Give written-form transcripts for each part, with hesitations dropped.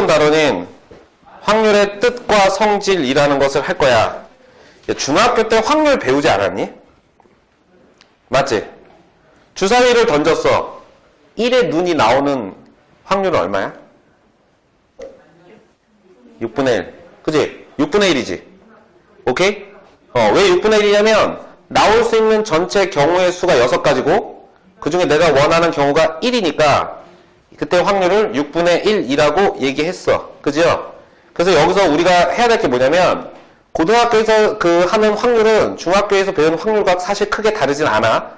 다루는 확률의 뜻과 성질이라는 것을 할 거야. 중학교 때 확률 배우지 않았니? 맞지? 주사위를 던졌어. 1의 눈이 나오는 확률은 얼마야? 6분의 1. 그지? 6분의 1이지. 오케이? 왜 6분의 1이냐면 나올 수 있는 전체 경우의 수가 6가지고 그 중에 내가 원하는 경우가 1이니까 그때 확률을 6분의 1이라고 얘기했어. 그죠? 그래서 여기서 우리가 해야 될 게 뭐냐면 고등학교에서 하는 확률은 중학교에서 배우는 확률과 사실 크게 다르진 않아.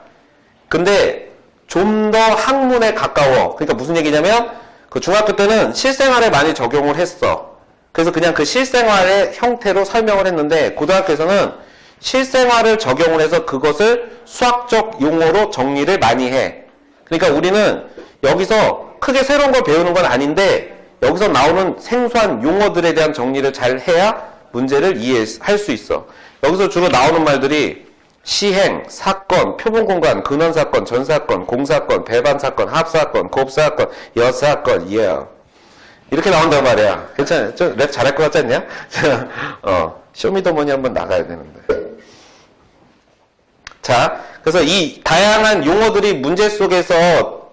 근데 좀 더 학문에 가까워. 그러니까 무슨 얘기냐면 그 중학교 때는 실생활에 많이 적용을 했어. 그래서 그냥 그 실생활의 형태로 설명을 했는데 고등학교에서는 실생활을 적용을 해서 그것을 수학적 용어로 정리를 많이 해. 그러니까 우리는 여기서 크게 새로운 걸 배우는 건 아닌데 여기서 나오는 생소한 용어들에 대한 정리를 잘 해야 문제를 이해할 수 있어. 여기서 주로 나오는 말들이 시행, 사건, 표본공간, 근원사건, 전사건, 공사건, 배반사건, 합사건, 곱사건, 여사건, 이렇게 나온단 말이야. 괜찮아? 좀 랩 잘할 것 같지 않냐? 쇼미더머니 한번 나가야 되는데. 자, 그래서 이 다양한 용어들이 문제 속에서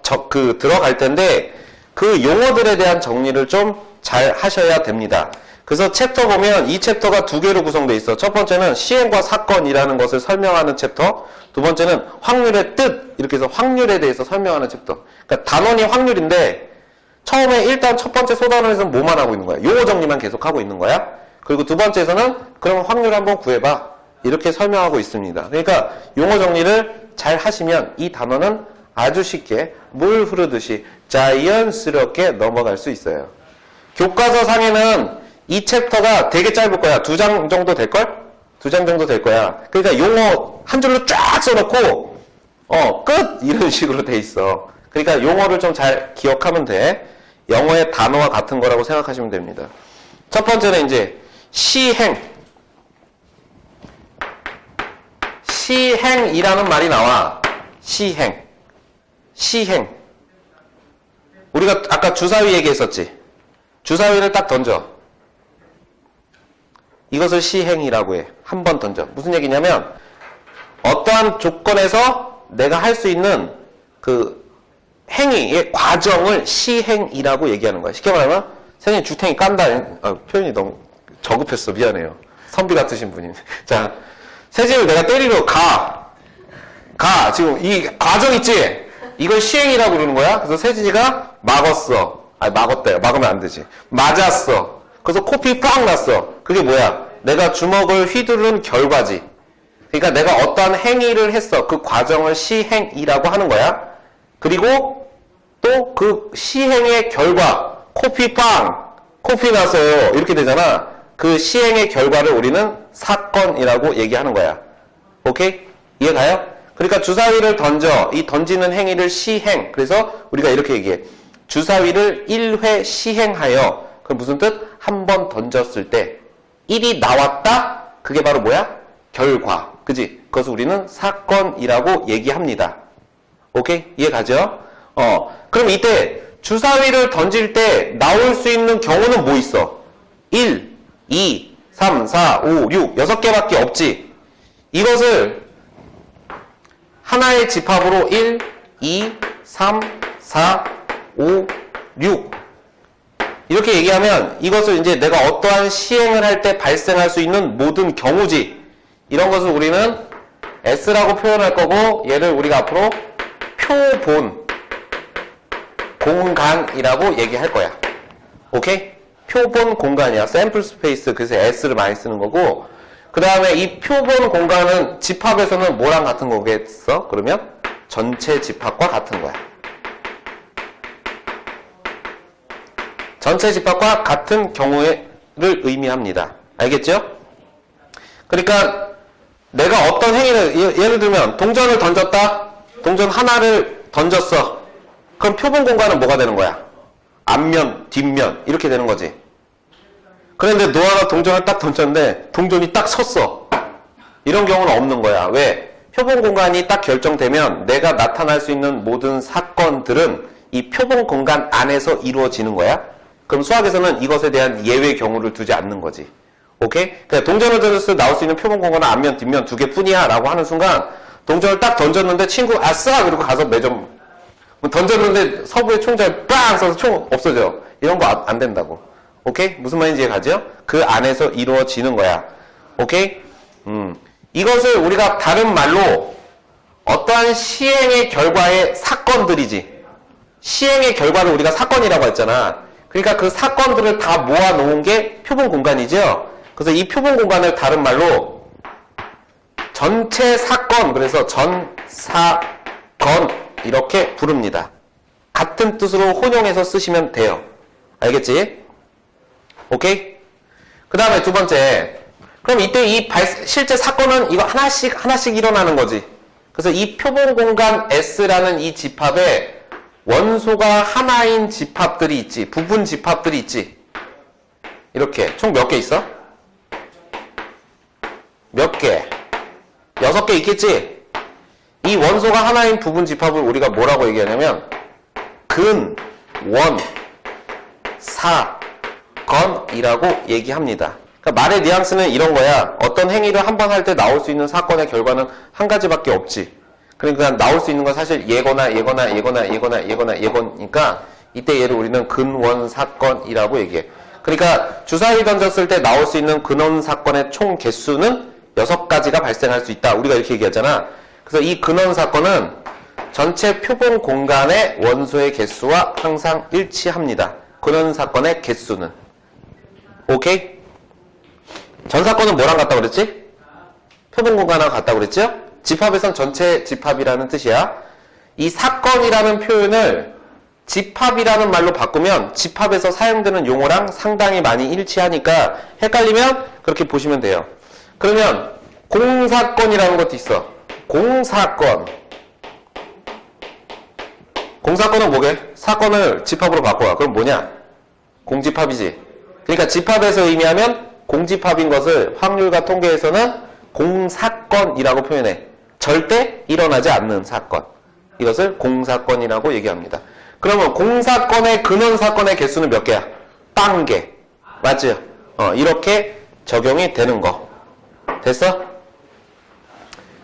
들어갈 텐데 그 용어들에 대한 정리를 좀 잘 하셔야 됩니다. 그래서 챕터 보면 이 챕터가 두 개로 구성되어 있어. 첫 번째는 시행과 사건이라는 것을 설명하는 챕터, 두 번째는 확률의 뜻, 이렇게 해서 확률에 대해서 설명하는 챕터. 그러니까 단원이 확률인데 처음에 일단 첫 번째 소단원에서는 뭐만 하고 있는 거야? 용어 정리만 계속 하고 있는 거야. 그리고 두 번째에서는 그럼 확률 한번 구해봐, 이렇게 설명하고 있습니다. 그러니까 용어 정리를 잘 하시면 이 단어는 아주 쉽게 물 흐르듯이 자연스럽게 넘어갈 수 있어요. 교과서 상에는 이 챕터가 되게 짧을 거야. 2장 정도 될걸? 2장 정도 될 거야. 그러니까 용어 한 줄로 쫙 써놓고 끝! 이런 식으로 돼 있어. 그러니까 용어를 좀 잘 기억하면 돼. 영어의 단어와 같은 거라고 생각하시면 됩니다. 첫 번째는 이제 시행. 시행이라는 말이 나와. 시행. 시행. 우리가 아까 주사위 얘기했었지. 주사위를 딱 던져. 이것을 시행이라고 해. 한 번 던져. 무슨 얘기냐면 어떠한 조건에서 내가 할 수 있는 그 행위의 과정을 시행이라고 얘기하는 거야. 쉽게 말하면 선생님 주탱이 깐다. 표현이 너무 저급했어. 미안해요. 선비 같으신 분이. 자, 세진을 내가 때리러 가. 지금 이 과정 있지? 이걸 시행이라고 그러는 거야. 그래서 세진이가 막았어. 막았대요. 막으면 안 되지. 맞았어. 그래서 코피 팍 났어. 그게 뭐야? 내가 주먹을 휘두른 결과지. 그러니까 내가 어떠한 행위를 했어. 그 과정을 시행이라고 하는 거야. 그리고 또 그 시행의 결과, 코피 빵, 코피 났어요. 이렇게 되잖아. 그 시행의 결과를 우리는 사건이라고 얘기하는 거야. 오케이? 이해 가요? 그러니까 주사위를 던져. 이 던지는 행위를 시행. 그래서 우리가 이렇게 얘기해. 주사위를 1회 시행하여. 그럼 무슨 뜻? 한 번 던졌을 때 1이 나왔다? 그게 바로 뭐야? 결과. 그지? 그것을 우리는 사건이라고 얘기합니다. 오케이? 이해 가죠? 그럼 이때 주사위를 던질 때 나올 수 있는 경우는 뭐 있어? 1, 2, 3, 4, 5, 6, 6개밖에 없지. 이것을 하나의 집합으로 1, 2, 3, 4, 5, 6 이렇게 얘기하면 이것을 이제 내가 어떠한 시행을 할 때 발생할 수 있는 모든 경우지. 이런 것을 우리는 S라고 표현할 거고 얘를 우리가 앞으로 표본 공간이라고 얘기할 거야. 오케이? 표본 공간이야. 샘플 스페이스. 그래서 S를 많이 쓰는 거고 그 다음에 이 표본 공간은 집합에서는 뭐랑 같은 거겠어? 그러면 전체 집합과 같은 거야. 전체 집합과 같은 경우를 의미합니다. 알겠죠? 그러니까 내가 어떤 행위를 예를 들면 동전을 던졌다. 동전 하나를 던졌어. 그럼 표본 공간은 뭐가 되는 거야? 앞면, 뒷면 이렇게 되는 거지. 그런데 너 하나 동전을 딱 던졌는데 동전이 딱 섰어. 이런 경우는 없는 거야. 왜? 표본 공간이 딱 결정되면 내가 나타날 수 있는 모든 사건들은 이 표본 공간 안에서 이루어지는 거야. 그럼 수학에서는 이것에 대한 예외 경우를 두지 않는 거지. 오케이? 그냥 동전을 던졌을 때 나올 수 있는 표본 공간은 앞면, 뒷면 두 개뿐이야 라고 하는 순간 동전을 딱 던졌는데 친구 아싸! 그리고 가서 매점 던졌는데 서부의 총잘 빵 써서 총 없어져. 이런 거 안 된다고. 오케이? 무슨 말인지 이해가죠? 그 안에서 이루어지는 거야. 오케이? 이것을 우리가 다른 말로 어떠한 시행의 결과의 사건들이지. 시행의 결과를 우리가 사건이라고 했잖아. 그러니까 그 사건들을 다 모아놓은 게 표본 공간이죠. 그래서 이 표본 공간을 다른 말로 전체 사건, 그래서 전사건 이렇게 부릅니다. 같은 뜻으로 혼용해서 쓰시면 돼요. 알겠지? 오케이? 그 다음에 두 번째. 그럼 이때 이 실제 사건은 이거 하나씩 일어나는 거지. 그래서 이 표본 공간 S라는 이 집합에 원소가 하나인 집합들이 있지. 부분 집합들이 있지. 이렇게. 총 몇 개 있어? 몇 개? 6개 있겠지? 이 원소가 하나인 부분 집합을 우리가 뭐라고 얘기하냐면 근, 원, 사, 건이라고 얘기합니다. 그러니까 말의 뉘앙스는 이런 거야. 어떤 행위를 한 번 할 때 나올 수 있는 사건의 결과는 한 가지밖에 없지. 그러니까 나올 수 있는 건 사실 예거나 예거니까 이때 얘를 우리는 근원 사건이라고 얘기해. 그러니까 주사위 던졌을 때 나올 수 있는 근원 사건의 총 개수는 6가지가 발생할 수 있다. 우리가 이렇게 얘기하잖아. 그래서 이 근원 사건은 전체 표본 공간의 원소의 개수와 항상 일치합니다. 근원 사건의 개수는. 오케이? 전 사건은 뭐랑 같다고 그랬지? 표본 공간하고 같다고 그랬죠? 집합에선 전체 집합이라는 뜻이야. 이 사건이라는 표현을 집합이라는 말로 바꾸면 집합에서 사용되는 용어랑 상당히 많이 일치하니까 헷갈리면 그렇게 보시면 돼요. 그러면 공사건이라는 것도 있어. 공사건. 공사건은 뭐게? 사건을 집합으로 바꿔와. 그럼 뭐냐? 공집합이지. 그러니까 집합에서 의미하면 공집합인 것을 확률과 통계에서는 공사건이라고 표현해. 절대 일어나지 않는 사건. 이것을 공사건이라고 얘기합니다. 그러면 공사건의 근원 사건의 개수는 몇 개야? 0개. 맞죠? 이렇게 적용이 되는 거. 됐어?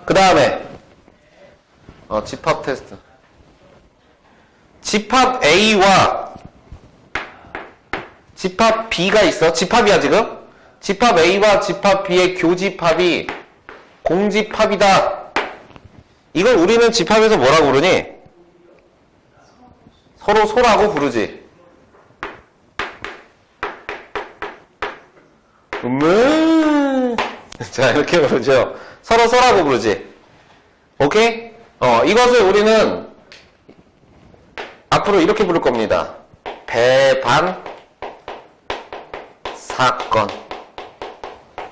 그 다음에 집합 테스트. 집합 A와 집합 B가 있어. 집합이야 지금. 집합 A와 집합 B의 교집합이 공집합이다. 이걸 우리는 집합에서 뭐라고 부르니? 서로 소라고 부르지. 자, 이렇게 부르죠. 서로 소라고 부르지. 오케이? 이것을 우리는 앞으로 이렇게 부를 겁니다. 배반 사건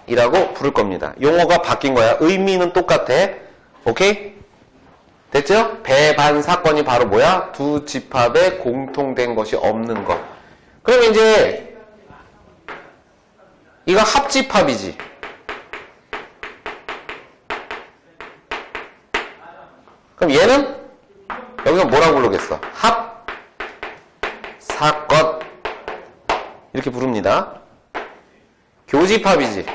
이라고 부를 겁니다. 용어가 바뀐 거야. 의미는 똑같아. 오케이? 됐죠? 배반 사건이 바로 뭐야? 두 집합에 공통된 것이 없는 것. 그럼 이제 이거 합집합이지. 그럼 얘는 여기서 뭐라고 부르겠어? 합 사건 이렇게 부릅니다. 교집합이지.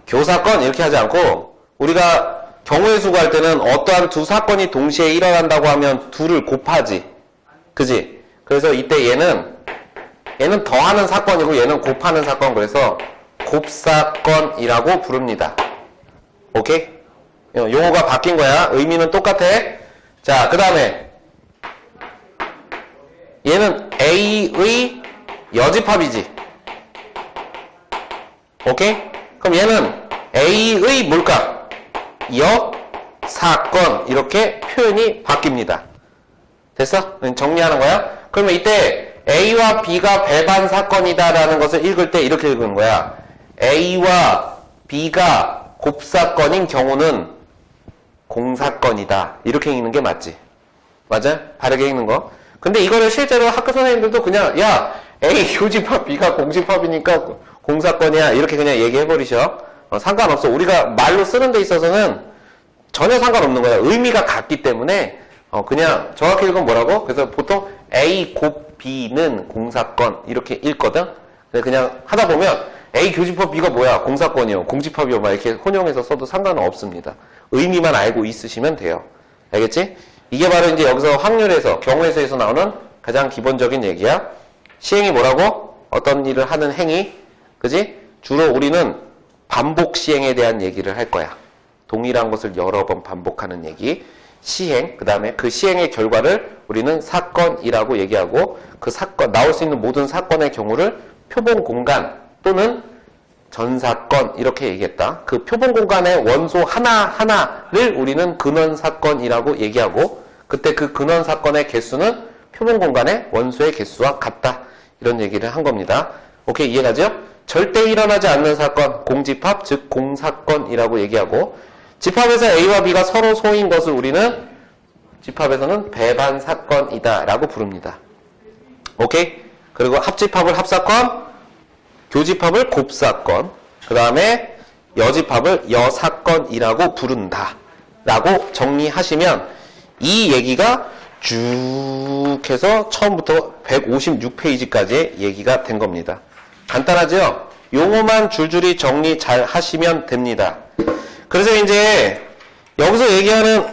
교사건 이렇게 하지 않고 우리가 경우의 수가 할 때는 어떠한 두 사건이 동시에 일어난다고 하면 둘을 곱하지. 그지? 그래서 이때 얘는 더하는 사건이고 얘는 곱하는 사건. 그래서 곱사건이라고 부릅니다. 오케이? 용어가 바뀐 거야. 의미는 똑같아. 자, 그 다음에 얘는 A의 여집합이지. 오케이? 그럼 얘는 A의 뭘까? 여사건 이렇게 표현이 바뀝니다. 됐어? 정리하는 거야? 그러면 이때 A와 B가 배반 사건이다라는 것을 읽을 때 이렇게 읽는 거야. A와 B가 곱사건인 경우는 공사건이다. 이렇게 읽는 게 맞지? 맞아? 바르게 읽는 거. 근데 이거를 실제로 학교 선생님들도 그냥 야 A 교집합 B가 공집합이니까 공사건이야 이렇게 그냥 얘기해버리셔. 상관없어. 우리가 말로 쓰는 데 있어서는 전혀 상관없는 거야. 의미가 같기 때문에 그냥 정확히 읽으면 뭐라고? 그래서 보통 A 곱 B는 공사건 이렇게 읽거든? 그냥 하다 보면 A 교집합 B가 뭐야? 공사건이요. 공집합이요. 막 이렇게 혼용해서 써도 상관은 없습니다. 의미만 알고 있으시면 돼요. 알겠지? 이게 바로 이제 여기서 확률에서, 경우에서에서 나오는 가장 기본적인 얘기야. 시행이 뭐라고? 어떤 일을 하는 행위. 그지? 주로 우리는 반복 시행에 대한 얘기를 할 거야. 동일한 것을 여러 번 반복하는 얘기. 시행, 그 다음에 그 시행의 결과를 우리는 사건이라고 얘기하고, 그 사건, 나올 수 있는 모든 사건의 경우를 표본 공간 또는 전사건 이렇게 얘기했다. 그 표본 공간의 원소 하나하나를 우리는 근원 사건이라고 얘기하고, 그때 그 근원 사건의 개수는 표본 공간의 원소의 개수와 같다. 이런 얘기를 한 겁니다. 오케이, 이해가죠? 절대 일어나지 않는 사건, 공집합, 즉 공사건이라고 얘기하고, 집합에서 A와 B가 서로 소인 것을 우리는 집합에서는 배반 사건이다 라고 부릅니다. 오케이? 그리고 합집합을 합사건, 교집합을 곱사건, 그 다음에 여집합을 여사건이라고 부른다 라고 정리하시면 이 얘기가 쭉 해서 처음부터 156페이지까지 얘기가 된 겁니다. 간단하죠? 용어만 줄줄이 정리 잘 하시면 됩니다. 그래서 이제 여기서 얘기하는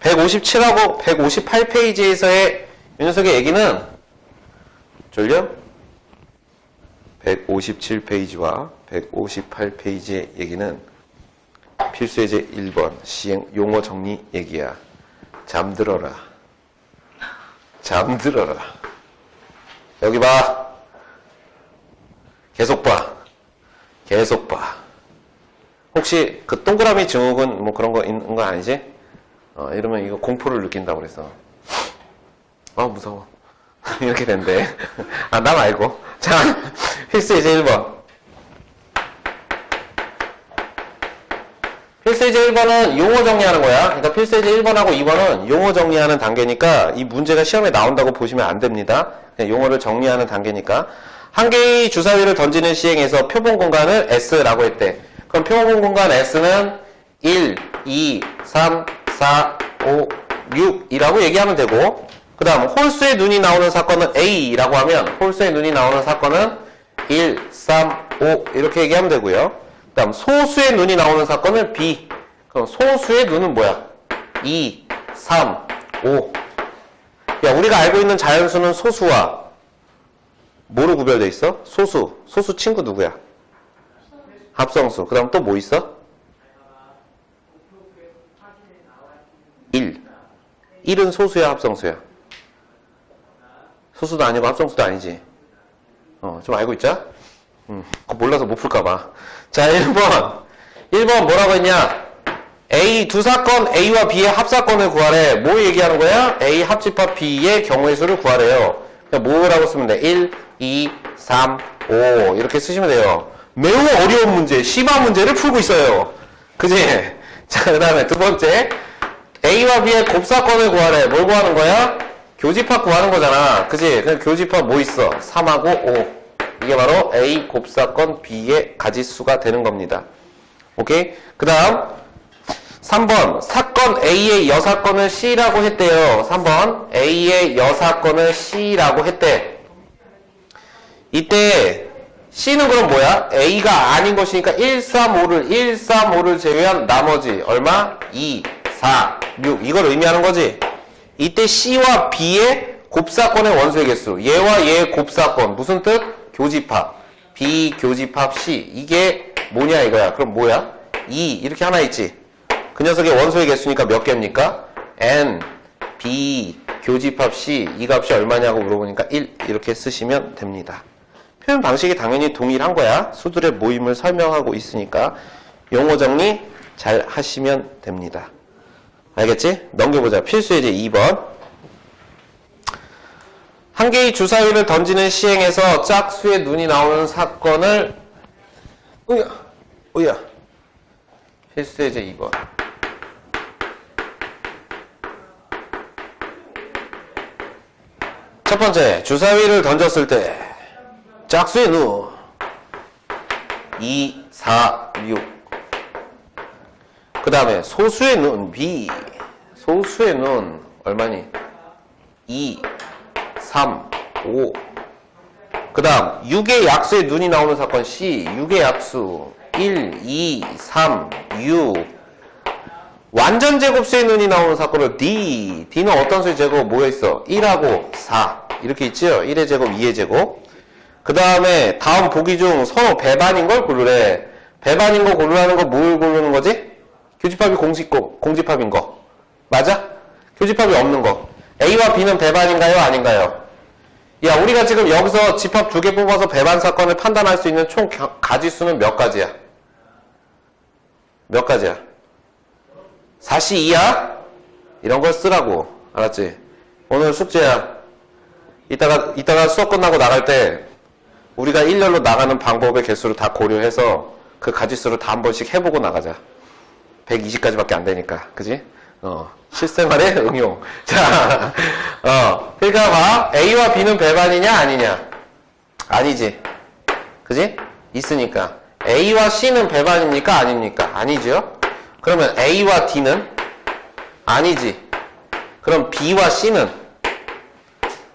157하고 158페이지에서의 이 녀석의 얘기는 졸려? 157페이지와 158페이지의 얘기는 필수예제 1번 시행 용어 정리 얘기야. 잠들어라. 잠들어라. 여기 봐. 계속 봐. 계속 봐. 혹시 그 동그라미 증후군 뭐 그런 거 있는 거 아니지? 이러면 이거 공포를 느낀다고 그래서. 무서워. 이렇게 된대. 나 말고. 자, 필수예제 1번. 필수예제 1번은 용어 정리하는 거야. 그러니까 필수예제 1번하고 2번은 용어 정리하는 단계니까 이 문제가 시험에 나온다고 보시면 안 됩니다. 그냥 용어를 정리하는 단계니까. 한 개의 주사위를 던지는 시행에서 표본 공간을 S라고 했대. 그럼 표본 공간 S는 1, 2, 3, 4, 5, 6이라고 얘기하면 되고, 그 다음 홀수의 눈이 나오는 사건은 A라고 하면 홀수의 눈이 나오는 사건은 1, 3, 5 이렇게 얘기하면 되고요. 그 다음 소수의 눈이 나오는 사건은 B. 그럼 소수의 눈은 뭐야? 2, 3, 5. 야, 우리가 알고 있는 자연수는 소수와 뭐로 구별돼 있어? 소수. 소수 친구 누구야? 합성수. 그 다음 또 뭐 있어? 1. 1은 소수야, 합성수야? 소수도 아니고 합성수도 아니지. 좀 알고 있자? 그거 몰라서 못 풀까봐. 자, 1번. 1번 뭐라고 했냐? A 두 사건 A와 B의 합사건을 구하래. 뭐 얘기하는 거야? A 합집합 B의 경우의 수를 구하래요. 그냥 뭐라고 쓰면 돼? 1, 2, 3, 5 이렇게 쓰시면 돼요. 매우 어려운 문제, 심화 문제를 풀고 있어요. 그지? 자, 그 다음에 두 번째. A와 B의 곱사건을 구하래. 뭘 구하는 거야? 교집합 구하는 거잖아. 그지? 그럼 교집합 뭐 있어? 3하고 5. 이게 바로 A 곱사건 B의 가지수가 되는 겁니다. 오케이? 그 다음 3번 사건 A의 여사건을 C라고 했대요. 3번 A의 여사건을 C라고 했대. 이때 C는 그럼 뭐야? A가 아닌 것이니까 1, 3, 5를 제외한 나머지 얼마? 2, 4, 6 이걸 의미하는 거지. 이때 C와 B의 곱사건의 원소의 개수, 얘와 얘의 곱사건 무슨 뜻? 교집합. B 교집합 C 이게 뭐냐 이거야. 그럼 뭐야? 2 이렇게 하나 있지. 그 녀석의 원소의 개수니까 몇 개입니까? N, B, 교집합 C 이 값이 얼마냐고 물어보니까 1 이렇게 쓰시면 됩니다. 표현 방식이 당연히 동일한 거야. 수들의 모임을 설명하고 있으니까 용어 정리 잘 하시면 됩니다. 알겠지? 넘겨보자. 필수예제 2번. 한 개의 주사위를 던지는 시행에서 짝수의 눈이 나오는 사건을 필수예제 2번. 첫 번째, 주사위를 던졌을 때 짝수의 눈 2, 4, 6. 그 다음에 소수의 눈 B, 소수의 눈 얼마니? 2, 3, 5. 그 다음 6의 약수에 눈이 나오는 사건 C. 6의 약수 1, 2, 3, 6. 완전 제곱수에 눈이 나오는 사건은 D. D는 어떤 수의 제곱 뭐가 있어? 1하고 4 이렇게 있지요? 1의 제곱, 2의 제곱. 그 다음에 다음 보기 중 서로 배반인 걸 고르래. 배반인 거 고르라는 거 뭘 고르는 거지? 교집합이 공집합인 거. 맞아? 교집합이 없는 거. A와 B는 배반인가요? 아닌가요? 야, 우리가 지금 여기서 집합 2개 뽑아서 배반 사건을 판단할 수 있는 총 가지수는 몇 가지야? 몇 가지야? 4시 2야? 이런 걸 쓰라고. 알았지? 오늘 숙제야. 이따가 수업 끝나고 나갈 때 우리가 일렬로 나가는 방법의 개수를 다 고려해서 그 가지수를 다 한 번씩 해보고 나가자. 120까지밖에 안 되니까. 그지? 실생활의 응용. 자, 그러니까 봐. A와 B는 배반이냐, 아니냐? 아니지. 그지? 있으니까. A와 C는 배반입니까? 아닙니까? 아니죠? 그러면 A와 D는? 아니지. 그럼 B와 C는?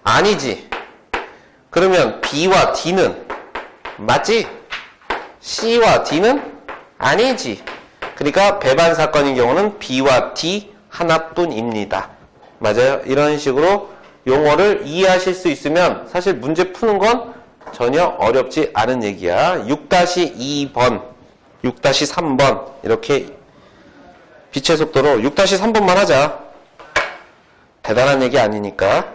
아니지. 그러면 B와 D는? 맞지? C와 D는? 아니지. 그러니까 배반 사건인 경우는 B와 D 하나뿐입니다. 맞아요? 이런 식으로 용어를 이해하실 수 있으면 사실 문제 푸는 건 전혀 어렵지 않은 얘기야. 6-2번, 6-3번 이렇게 빛의 속도로 6-3번만 하자. 대단한 얘기 아니니까.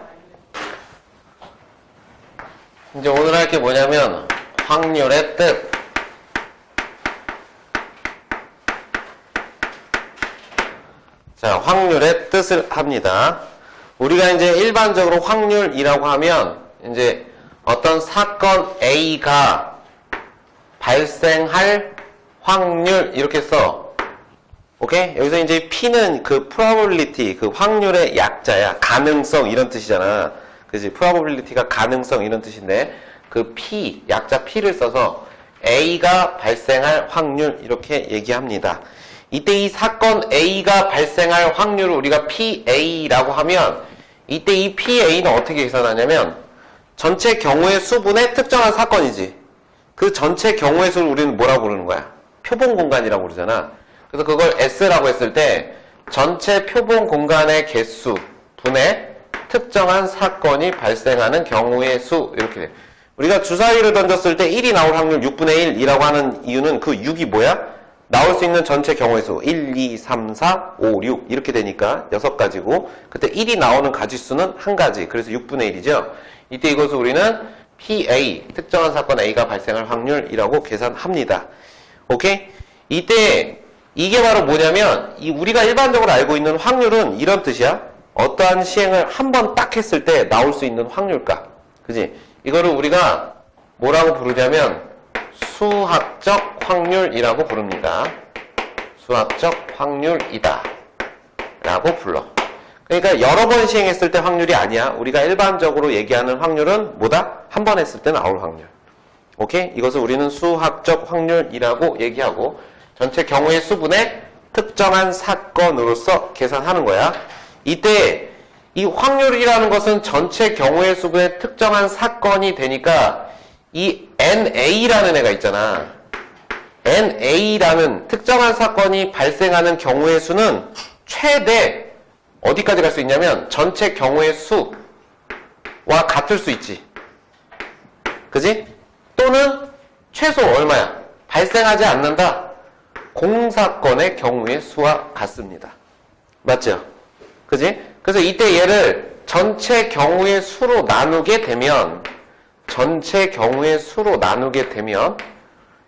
이제 오늘 할 게 뭐냐면 확률의 뜻. 자, 확률의 뜻을 합니다. 우리가 이제 일반적으로 확률이라고 하면 이제 어떤 사건 A가 발생할 확률 이렇게 써. 오케이? 여기서 이제 P는 그 probability, 그 확률의 약자야. 가능성 이런 뜻이잖아. 그지? probability가 가능성 이런 뜻인데 그 P, 약자 P를 써서 A가 발생할 확률 이렇게 얘기합니다. 이때 이 사건 A가 발생할 확률을 우리가 PA라고 하면 이때 이 PA는 어떻게 계산하냐면 전체 경우의 수분의 특정한 사건이지. 그 전체 경우의 수를 우리는 뭐라고 부르는 거야? 표본 공간이라고 그러잖아. 그래서 그걸 S라고 했을 때 전체 표본 공간의 개수 분의 특정한 사건이 발생하는 경우의 수 이렇게 돼. 우리가 주사위를 던졌을 때 1이 나올 확률 6분의 1이라고 하는 이유는 그 6이 뭐야? 나올 수 있는 전체 경우의 수 1, 2, 3, 4, 5, 6 이렇게 되니까 6가지고 그때 1이 나오는 가지수는 한 가지. 그래서 6분의 1이죠. 이때 이것을 우리는 PA, 특정한 사건 A가 발생할 확률이라고 계산합니다. 오케이? 이때 이게 바로 뭐냐면 우리가 일반적으로 알고 있는 확률은 이런 뜻이야. 어떠한 시행을 한 번 딱 했을 때 나올 수 있는 확률값. 그지? 이거를 우리가 뭐라고 부르냐면 수학적 확률이라고 부릅니다. 수학적 확률이다 라고 불러. 그러니까 여러 번 시행했을 때 확률이 아니야. 우리가 일반적으로 얘기하는 확률은 뭐다? 한 번 했을 때 나올 확률. 오케이? 이것을 우리는 수학적 확률이라고 얘기하고 전체 경우의 수분의 특정한 사건으로서 계산하는 거야. 이때 이 확률이라는 것은 전체 경우의 수분의 특정한 사건이 되니까 이 NA라는 애가 있잖아. NA라는 특정한 사건이 발생하는 경우의 수는 최대 어디까지 갈 수 있냐면 전체 경우의 수와 같을 수 있지. 그지? 또는 최소 얼마야? 발생하지 않는다. 공사건의 경우의 수와 같습니다. 맞죠? 그지? 그래서 이때 얘를 전체 경우의 수로 나누게 되면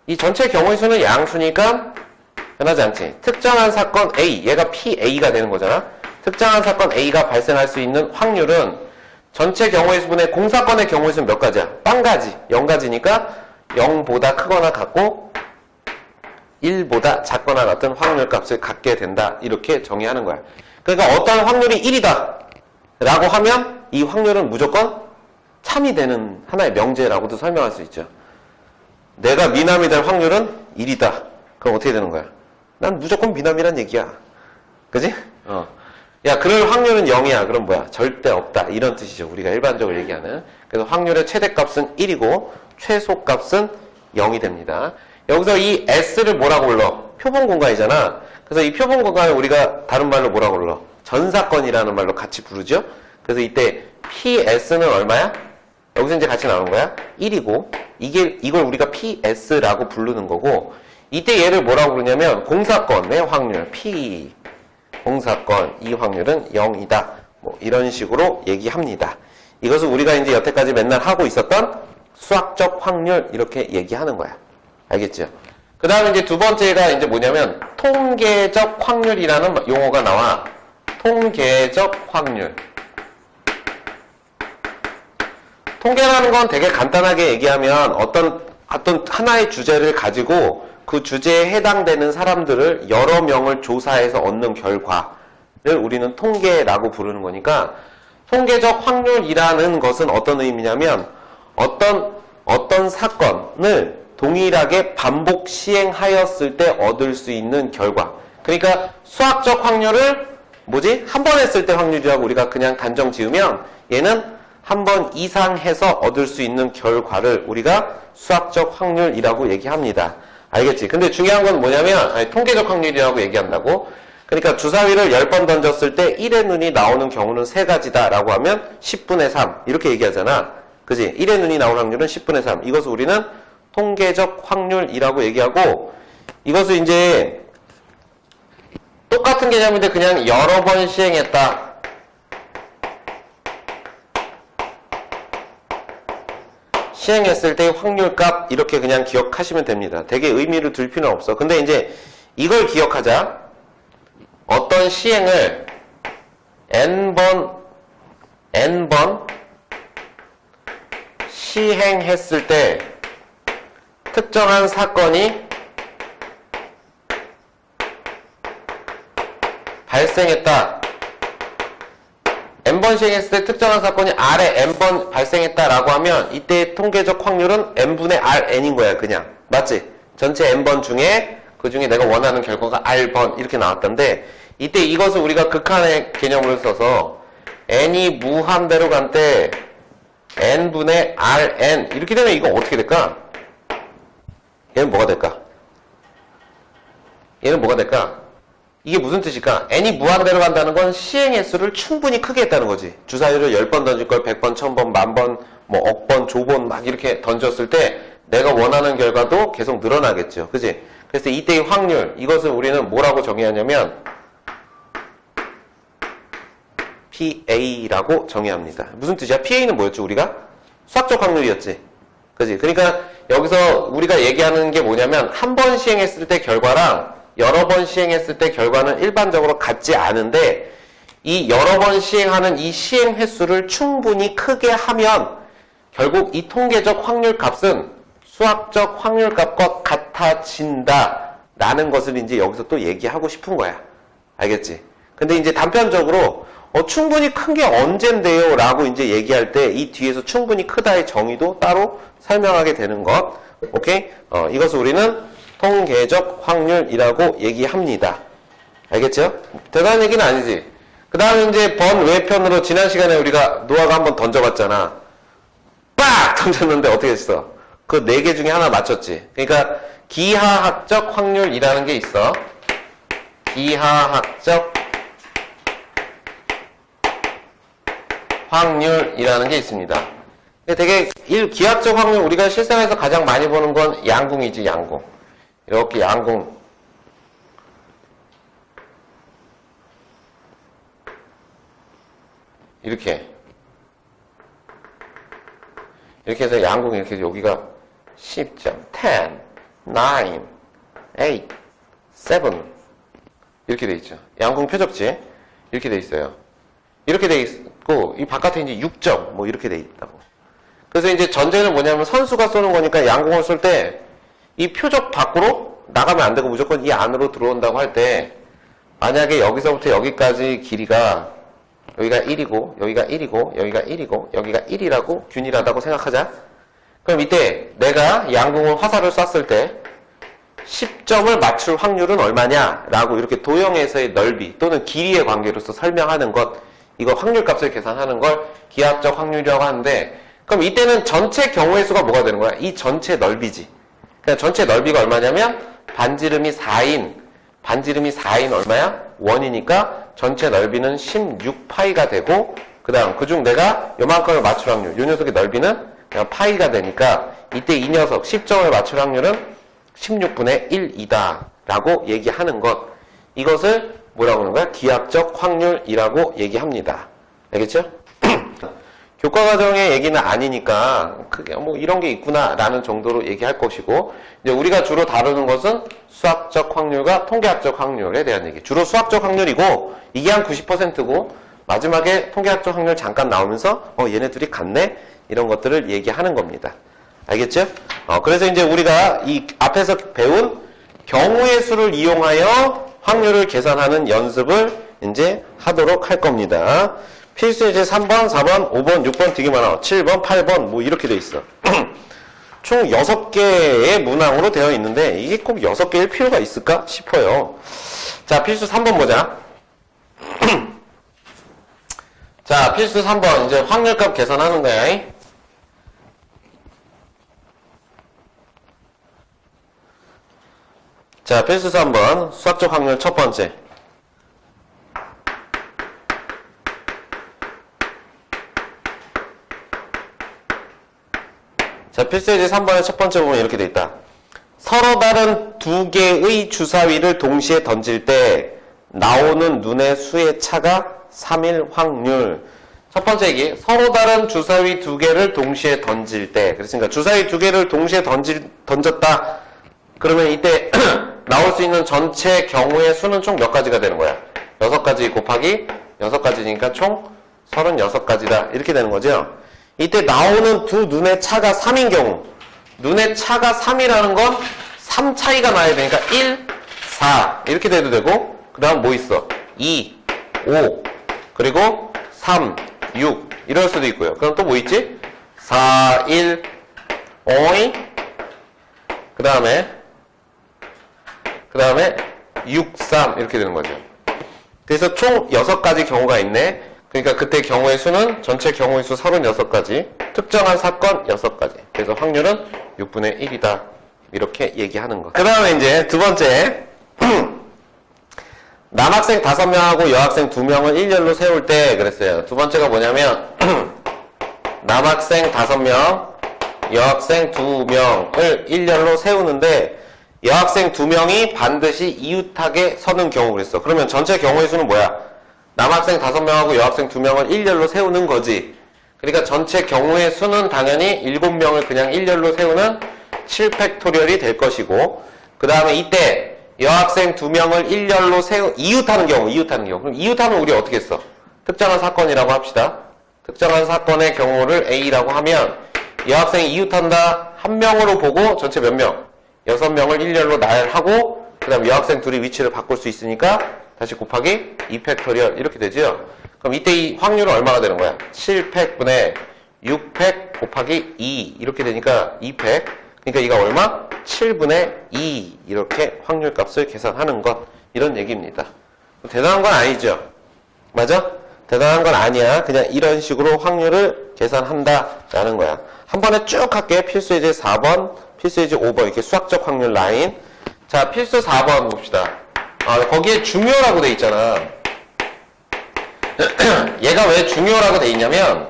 이 전체 경우의 수는 양수니까 변하지 않지. 특정한 사건 A, 얘가 PA가 되는 거잖아. 특정한 사건 A가 발생할 수 있는 확률은 전체 경우의 수분의 공사건의 경우의 수는 몇 가지야? 0가지. 0가지니까 0보다 크거나 같고 1보다 작거나 같은 확률값을 갖게 된다. 이렇게 정의하는 거야. 그러니까 어떤 확률이 1이다 라고 하면 이 확률은 무조건 참이 되는 하나의 명제라고도 설명할 수 있죠. 내가 미남이 될 확률은 1이다. 그럼 어떻게 되는 거야? 난 무조건 미남이란 얘기야. 그지? 야, 그럴 확률은 0이야. 그럼 뭐야? 절대 없다. 이런 뜻이죠. 우리가 일반적으로 얘기하는. 그래서 확률의 최대값은 1이고 최소값은 0이 됩니다. 여기서 이 S를 뭐라고 불러? 표본 공간이잖아. 그래서 이 표본 공간을 우리가 다른 말로 뭐라고 불러? 전사건이라는 말로 같이 부르죠. 그래서 이때 PS는 얼마야? 여기서 이제 같이 나오는 거야? 1이고 이걸 우리가 PS라고 부르는 거고, 이때 얘를 뭐라고 부르냐면 공사건의 확률 P, 공사건 이 확률은 0이다. 뭐 이런 식으로 얘기합니다. 이것을 우리가 이제 여태까지 맨날 하고 있었던 수학적 확률 이렇게 얘기하는 거야. 알겠죠? 그 다음에 이제 두 번째가 이제 뭐냐면 통계적 확률이라는 용어가 나와. 통계적 확률. 통계라는 건 되게 간단하게 얘기하면 어떤 하나의 주제를 가지고 그 주제에 해당되는 사람들을 여러 명을 조사해서 얻는 결과를 우리는 통계라고 부르는 거니까, 통계적 확률이라는 것은 어떤 의미냐면 어떤 사건을 동일하게 반복 시행하였을 때 얻을 수 있는 결과. 그러니까 수학적 확률을 한 번 했을 때 확률이라고 우리가 그냥 단정 지으면, 얘는 한 번 이상 해서 얻을 수 있는 결과를 우리가 수학적 확률이라고 얘기합니다. 알겠지? 근데 중요한 건 뭐냐면, 통계적 확률이라고 얘기한다고. 그러니까 주사위를 10번 던졌을 때 1의 눈이 나오는 경우는 3가지다 라고 하면 10분의 3 이렇게 얘기하잖아. 그지? 1의 눈이 나오는 확률은 10분의 3. 이것을 우리는 통계적 확률이라고 얘기하고, 이것을 이제 똑같은 개념인데 그냥 여러 번 시행했다. 시행했을 때의 확률값 이렇게 그냥 기억하시면 됩니다. 되게 의미를 둘 필요는 없어. 근데 이제 이걸 기억하자. 어떤 시행을 n번 시행했을 때 특정한 사건이 발생했다. n번 시행했을 때 특정한 사건이 R에 n번 발생했다라고 하면 이때 통계적 확률은 n분의 Rn인 거야, 그냥. 맞지? 전체 n번 중에 그 중에 내가 원하는 결과가 R번 이렇게 나왔던데, 이때 이것을 우리가 극한의 개념으로 써서 n이 무한대로 간 때 n분의 Rn 이렇게 되면 이거 어떻게 될까? 얘는 뭐가 될까? 얘는 뭐가 될까? 이게 무슨 뜻일까? n이 무한대로 간다는 건 시행 횟수를 충분히 크게 했다는 거지. 주사위를 10번 던질 걸 100번, 1000번, 만번, 뭐 억번, 조번 막 이렇게 던졌을 때 내가 원하는 결과도 계속 늘어나겠죠. 그지? 그래서 이때의 확률, 이것을 우리는 뭐라고 정의하냐면 PA라고 정의합니다. 무슨 뜻이야? PA는 뭐였죠, 우리가? 수학적 확률이었지. 그지? 그러니까 여기서 우리가 얘기하는 게 뭐냐면 한 번 시행했을 때 결과랑 여러 번 시행했을 때 결과는 일반적으로 같지 않은데, 이 여러 번 시행하는 이 시행 횟수를 충분히 크게 하면 결국 이 통계적 확률 값은 수학적 확률 값과 같아진다 라는 것을 이제 여기서 또 얘기하고 싶은 거야. 알겠지? 근데 이제 단편적으로 충분히 큰 게 언젠데요 라고 이제 얘기할 때 이 뒤에서 충분히 크다의 정의도 따로 설명하게 되는 것. 오케이? 이것을 우리는 통계적 확률이라고 얘기합니다. 알겠죠? 대단한 얘기는 아니지. 그 다음에 이제 번외편으로 지난 시간에 우리가 노아가 한번 던져봤잖아. 빡! 던졌는데 어떻게 했어? 그 4개 중에 하나 맞췄지. 그러니까 기하학적 확률이라는 게 있어. 기하학적 확률이라는 게 있습니다. 되게 기하학적 확률, 우리가 실생활에서 가장 많이 보는 건 양궁이지, 양궁. 이렇게 양궁. 이렇게 해서 양궁 이렇게 여기가 10점, 10, 9, 8, 7 이렇게 돼 있죠. 양궁 표적지 이렇게 돼 있어요. 이렇게 돼 있고 이 바깥에 이제 6점 뭐 이렇게 돼 있다고. 그래서 이제 전제는 뭐냐면 선수가 쏘는 거니까 양궁을 쏠 때 이 표적 밖으로 나가면 안 되고 무조건 이 안으로 들어온다고 할 때, 만약에 여기서부터 여기까지 길이가 여기가 1이고 여기가 1이고 여기가 1이고 여기가 1이라고 균일하다고 생각하자. 그럼 이때 내가 양궁을 화살을 쐈을 때 10점을 맞출 확률은 얼마냐라고 이렇게 도형에서의 넓이 또는 길이의 관계로서 설명하는 것, 이거 확률값을 계산하는 걸 기하학적 확률이라고 하는데, 그럼 이때는 전체 경우의 수가 뭐가 되는 거야? 이 전체 넓이지. 그냥 전체 넓이가 얼마냐면 반지름이 4인 얼마야? 1이니까 전체 넓이는 16파이가 되고, 그 다음 그중 내가 요만큼을 맞출 확률, 요 녀석의 넓이는 그냥 파이가 되니까 이때 이 녀석 10점을 맞출 확률은 16분의 1이다 라고 얘기하는 것, 이것을 뭐라고 하는 거야? 기하학적 확률이라고 얘기합니다. 알겠죠? 교과과정의 얘기는 아니니까 그게 뭐 이런 게 있구나 라는 정도로 얘기할 것이고, 이제 우리가 주로 다루는 것은 수학적 확률과 통계학적 확률에 대한 얘기. 주로 수학적 확률이고 이게 한 90%고 마지막에 통계학적 확률 잠깐 나오면서 얘네 둘이 같네? 이런 것들을 얘기하는 겁니다. 알겠죠? 그래서 이제 우리가 이 앞에서 배운 경우의 수를 이용하여 확률을 계산하는 연습을 이제 하도록 할 겁니다. 필수 이제 3번, 4번, 5번, 6번 되게 많아. 7번, 8번 뭐 이렇게 돼 있어. 총 6개의 문항으로 되어 있는데 이게 꼭 6개일 필요가 있을까 싶어요. 자, 필수 3번 보자. 자, 필수 3번 이제 확률값 계산하는 거야. 자, 필수 3번 수학적 확률 첫 번째. 자, 필수 예제 3번의 첫 번째 보면 이렇게 돼 있다. 서로 다른 두 개의 주사위를 동시에 던질 때 나오는 눈의 수의 차가 3일 확률. 첫 번째 얘기, 서로 다른 주사위 두 개를 동시에 던질 때, 그렇습니까? 주사위 두 개를 동시에 던졌다. 그러면 이때 나올 수 있는 전체 경우의 수는 총 몇 가지가 되는 거야? 6가지 곱하기 6가지니까 총 36가지다. 이렇게 되는 거죠. 이때 나오는 두 눈의 차가 3인 경우, 눈의 차가 3이라는 건 3 차이가 나야 되니까 1, 4 이렇게 돼도 되고, 그 다음 뭐 있어? 2, 5 그리고 3, 6 이럴 수도 있고요. 그럼 또 뭐 있지? 4, 1, 5 그 다음에 6, 3 이렇게 되는 거죠. 그래서 총 6가지 경우가 있네. 그러니까 그때 경우의 수는 전체 경우의 수 36가지, 특정한 사건 6가지. 그래서 확률은 6분의 1이다. 이렇게 얘기하는 거. 그 다음에 이제 두 번째. 남학생 5명하고 여학생 2명을 일렬로 세울 때 그랬어요. 두 번째가 뭐냐면 남학생 5명, 여학생 2명을 일렬로 세우는데 여학생 2명이 반드시 이웃하게 서는 경우 그랬어. 그러면 전체 경우의 수는 뭐야? 남학생 5명하고 여학생 2명을 일렬로 세우는 거지. 그러니까 전체 경우의 수는 당연히 7명을 그냥 일렬로 세우는 7팩토리얼이 될 것이고, 그 다음에 이때 여학생 2명을 일렬로 이웃하는 경우. 그럼 이웃하면 우리 어떻게 써? 특정한 사건이라고 합시다. 특정한 사건의 경우를 A라고 하면 여학생이 이웃한다 한 명으로 보고 전체 몇 명? 6명을 일렬로 나열하고, 그 다음 여학생 둘이 위치를 바꿀 수 있으니까 다시 곱하기 2팩토리얼 이렇게 되죠. 그럼 이때 이 확률은 얼마가 되는 거야? 7팩분의 6팩 곱하기 2 이렇게 되니까 2팩. 그러니까 이가 얼마? 7분의 2 이렇게 확률값을 계산하는 것, 이런 얘기입니다. 대단한 건 아니죠. 맞아? 대단한 건 아니야. 그냥 이런 식으로 확률을 계산한다라는 거야. 한 번에 쭉 할게. 필수 예제 4번, 필수 예제 5번 이렇게 수학적 확률 라인. 자, 필수 4번 봅시다. 거기에 중요라고 돼 있잖아. 얘가 왜 중요라고 돼 있냐면,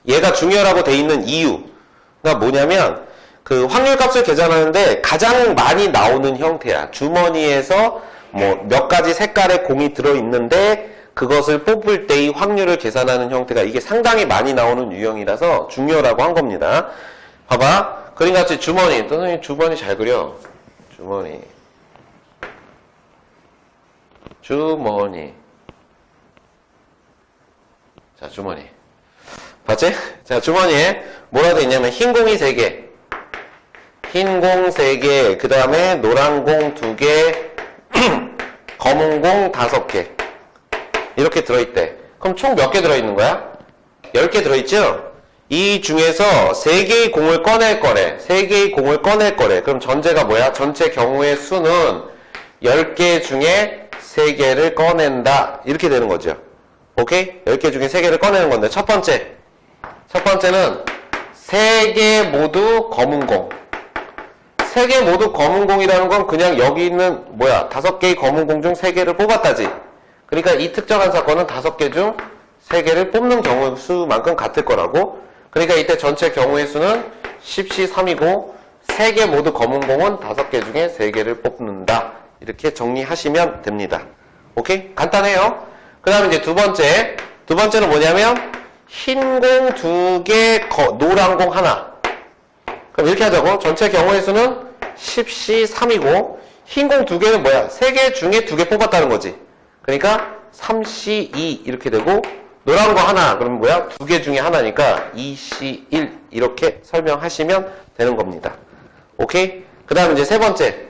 얘가 중요라고 돼 있는 이유가 뭐냐면, 그 확률값을 계산하는데 가장 많이 나오는 형태야. 주머니에서 뭐 몇 가지 색깔의 공이 들어있는데 그것을 뽑을 때의 확률을 계산하는 형태가 이게 상당히 많이 나오는 유형이라서 중요라고 한 겁니다. 봐봐. 그림같이 주머니. 선생님 주머니 잘 그려. 주머니. 자, 주머니. 봤지? 자, 주머니에 뭐라 돼 있냐면 흰 공이 3개. 흰 공 3개, 그 다음에 노란 공 2개, 검은 공 5개. 이렇게 들어있대. 그럼 총 몇 개 들어있는 거야? 10개 들어있죠? 이 중에서 3개의 공을 꺼낼 거래. 3개의 공을 꺼낼 거래. 그럼 전제가 뭐야? 전체 경우의 수는 10개 중에 3개를 꺼낸다. 이렇게 되는 거죠. 오케이? 10개 중에 3개를 꺼내는 건데, 첫 번째는 3개 모두 검은 공. 3개 모두 검은 공이라는 건 그냥 여기 있는 5개의 검은 공 중 3개를 뽑았다지. 그러니까 이 특정한 사건은 5개 중 3개를 뽑는 경우 수만큼 같을 거라고. 그러니까 이때 전체 경우의 수는 10C3이고 3개 모두 검은 공은 5개 중에 3개를 뽑는다. 이렇게 정리하시면 됩니다. 오케이? 간단해요. 그 다음에 이제 두 번째는 뭐냐면 흰 공 2개, 노란 공 하나. 그럼 이렇게 하자고. 전체 경우의 수는 10C3이고 흰 공 2개는 뭐야? 3개 중에 2개 뽑았다는 거지. 그러니까 3C2 이렇게 되고 노란 거 하나 그러면 뭐야? 2개 중에 하나니까 2C1 이렇게 설명하시면 되는 겁니다. 오케이? 그 다음에 이제 세 번째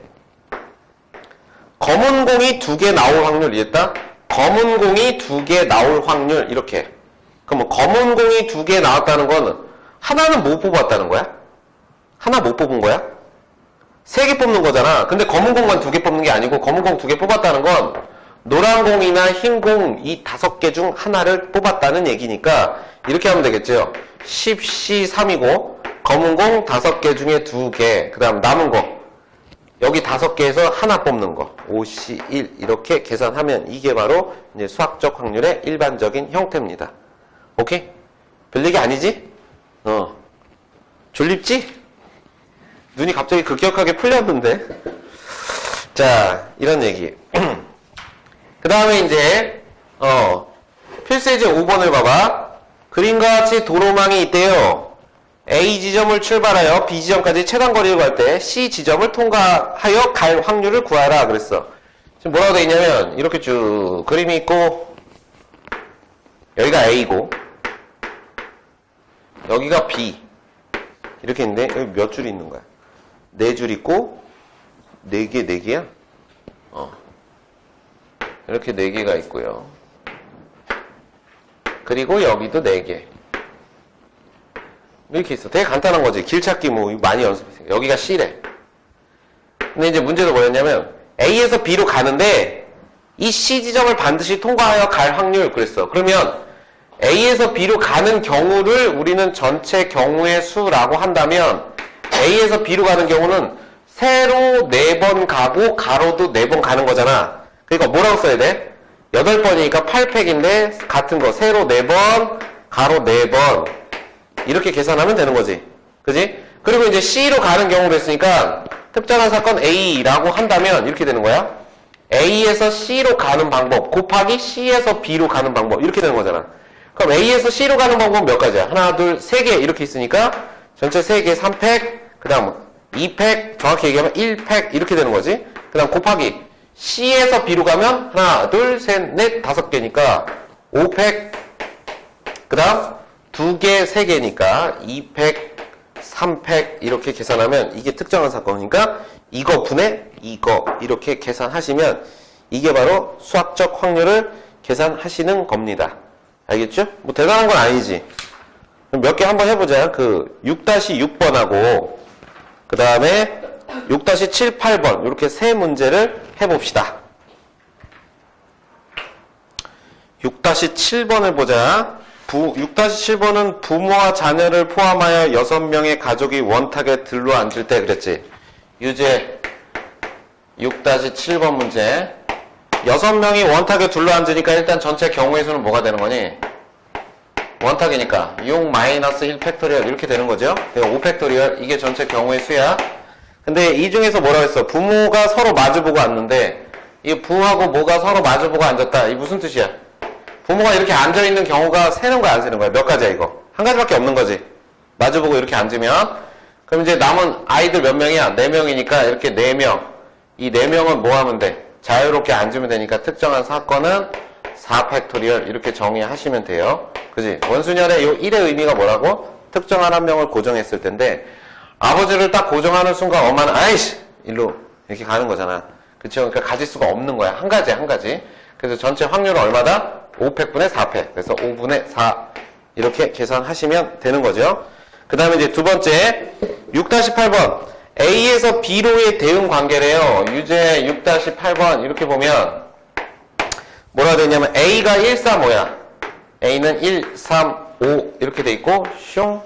검은 공이 2개 나올 확률 이랬다? 검은 공이 2개 나올 확률 이렇게. 그럼 검은 공이 2개 나왔다는 거는 하나는 못 뽑았다는 거야? 하나 못 뽑은 거야? 3개 뽑는 거잖아. 근데 검은 공만 2개 뽑는 게 아니고 검은 공 2개 뽑았다는 건 노란 공이나 흰 공 이 5개 중 하나를 뽑았다는 얘기니까 이렇게 하면 되겠죠. 10C3이고 검은 공 5개 중에 2개, 그 다음 남은 거 여기 5개에서 하나 뽑는 거 5C1 이렇게 계산하면 이게 바로 이제 수학적 확률의 일반적인 형태입니다. 오케이? 별 얘기 아니지? 졸립지? 눈이 갑자기 급격하게 풀렸는데. 자, 이런 얘기. 그 다음에 이제 필수예제 5번을 봐봐. 그림과 같이 도로망이 있대요. A 지점을 출발하여 B 지점까지 최단 거리를 갈 때 C 지점을 통과하여 갈 확률을 구하라 그랬어. 지금 뭐라고 돼 있냐면 이렇게 쭉 그림이 있고 여기가 A고 여기가 B 이렇게 있는데 여기 몇 줄이 있는 거야? 4줄 있고 4개, 4개야? 이렇게 4개가 있고요. 그리고 여기도 4개. 이렇게 있어. 되게 간단한 거지. 길찾기 뭐 많이 연습했어요. 여기가 C래. 근데 이제 문제도 뭐였냐면 A에서 B로 가는데 이 C 지점을 반드시 통과하여 갈 확률 그랬어. 그러면 A에서 B로 가는 경우를 우리는 전체 경우의 수라고 한다면 A에서 B로 가는 경우는 세로 4번 가고 가로도 4번 가는 거잖아. 그러니까 뭐라고 써야 돼? 8번이니까 8팩인데 같은 거 세로 4번 가로 4번 이렇게 계산하면 되는 거지. 그지? 그리고 이제 C로 가는 경우로 했으니까 특정한 사건 A라고 한다면 이렇게 되는 거야. A에서 C로 가는 방법 곱하기 C에서 B로 가는 방법 이렇게 되는 거잖아. 그럼 A에서 C로 가는 방법은 몇 가지야? 하나, 둘, 3개 이렇게 있으니까 전체 3개 3팩 그 다음 2팩 정확히 얘기하면 1팩 이렇게 되는 거지. 그 다음 곱하기 C에서 B로 가면 하나, 둘, 셋, 넷, 5개니까 5팩 그 다음 2개, 3개니까 2팩, 3팩 이렇게 계산하면 이게 특정한 사건이니까 이거 분의 이거 이렇게 계산하시면 이게 바로 수학적 확률을 계산하시는 겁니다. 알겠죠? 뭐 대단한 건 아니지. 몇 개 한번 해보자. 그 6-6번하고 그 다음에 6-7, 8번 이렇게 세 문제를 해봅시다. 6-7번을 보자. 6-7번은 부모와 자녀를 포함하여 6명의 가족이 원탁에 들러앉을 때 그랬지. 유제 6-7번 문제. 6명이 원탁에 둘러앉으니까 일단 전체 경우의 수는 뭐가 되는 거니? 원탁이니까 6-1 팩토리얼 이렇게 되는 거죠. 5 팩토리얼 이게 전체 경우의 수야. 근데 이 중에서 뭐라고 했어? 부모가 서로 마주보고 앉는데 이 부하고 모가 서로 마주보고 앉았다. 이 무슨 뜻이야? 부모가 이렇게 앉아있는 경우가 세는 거야 안 세는 거야? 몇 가지야 이거? 한 가지밖에 없는 거지. 마주보고 이렇게 앉으면 그럼 이제 남은 아이들 몇 명이야? 4명이니까 이렇게 4명. 이 4명은 뭐 하면 돼? 자유롭게 앉으면 되니까 특정한 사건은 4팩토리얼 이렇게 정의하시면 돼요. 그지? 원순열의 이 1의 의미가 뭐라고? 특정한 한 명을 고정했을 텐데 아버지를 딱 고정하는 순간 엄마는 아이씨! 일로 이렇게 가는 거잖아. 그쵸? 그러니까 가질 수가 없는 거야. 한 가지. 그래서 전체 확률은 얼마다? 5팩분의 4팩. 그래서 5분의 4 이렇게 계산하시면 되는 거죠. 그 다음에 이제 두 번째 6-8번 A에서 B로의 대응 관계래요. 유제 6-8번 이렇게 보면 뭐라 되냐면 A가 1, 4 뭐야? A는 1, 3, 5 이렇게 돼 있고 슝.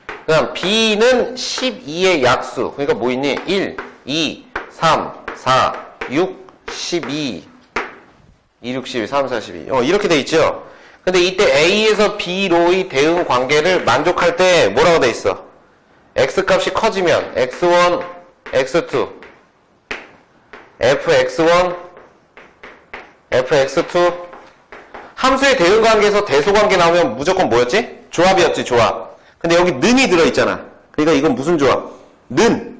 그 다음 B는 12의 약수. 그러니까 뭐 있니? 1, 2, 3, 4, 6, 12 2, 6, 12, 3, 4, 12 이렇게 돼 있죠. 근데 이때 A에서 B로의 대응 관계를 만족할 때 뭐라고 돼 있어? X값이 커지면 X1, X2 fx1, fx2 함수의 대응 관계에서 대소 관계 나오면 무조건 뭐였지? 조합이었지, 조합. 근데 여기 는이 들어있잖아. 그러니까 이건 무슨 조합? 는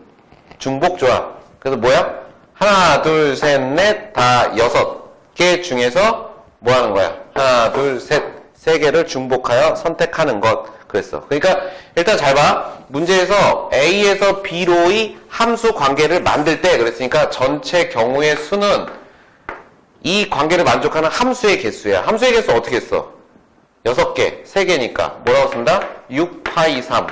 중복 조합. 그래서 뭐야? 하나, 둘, 셋, 넷, 다 6개 중에서 뭐 하는 거야? 하나, 둘, 셋, 3개를 중복하여 선택하는 것. 그랬어. 그러니까 일단 잘 봐. 문제에서 A에서 B로의 함수 관계를 만들 때 그랬으니까 전체 경우의 수는 이 관계를 만족하는 함수의 개수야. 함수의 개수 어떻게 했어? 6개, 3개니까 뭐라고 쓴다? 6, 파이 3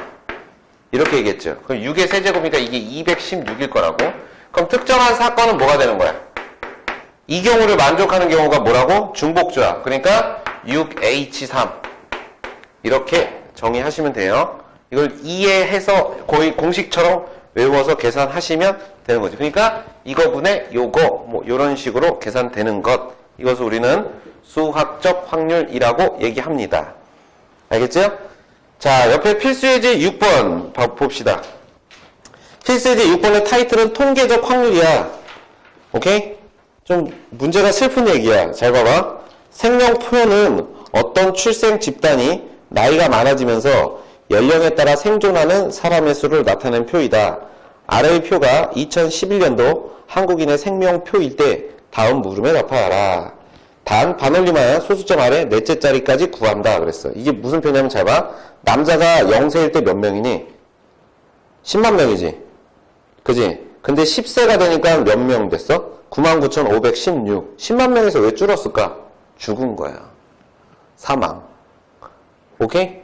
이렇게 얘기했죠. 그럼 6의 세제곱이니까 이게 216일 거라고. 그럼 특정한 사건은 뭐가 되는 거야? 이 경우를 만족하는 경우가 뭐라고? 중복조합. 그러니까 6H3 이렇게 정의하시면 돼요. 이걸 이해해서 거의 공식처럼 외워서 계산하시면 되는 거죠. 그러니까 이거분의 요거 뭐 이런 식으로 계산되는 것. 이것을 우리는 수학적 확률이라고 얘기합니다. 알겠죠? 자, 옆에 필수예제 6번 봅시다. 필수예제 6번의 타이틀은 통계적 확률이야. 오케이? 좀 문제가 슬픈 얘기야. 잘 봐봐. 생명 표현은 어떤 출생 집단이 나이가 많아지면서 연령에 따라 생존하는 사람의 수를 나타낸 표이다. 아래의 표가 2011년도 한국인의 생명표일 때 다음 물음에 답하라. 단 반올림하여 소수점 아래 넷째 자리까지 구한다. 그랬어. 이게 무슨 표냐면 잘 봐. 남자가 0세일 때 몇 명이니? 10만 명이지. 그지? 근데 10세가 되니까 몇 명 됐어? 99,516. 10만 명에서 왜 줄었을까? 죽은 거야. 사망. 오케이?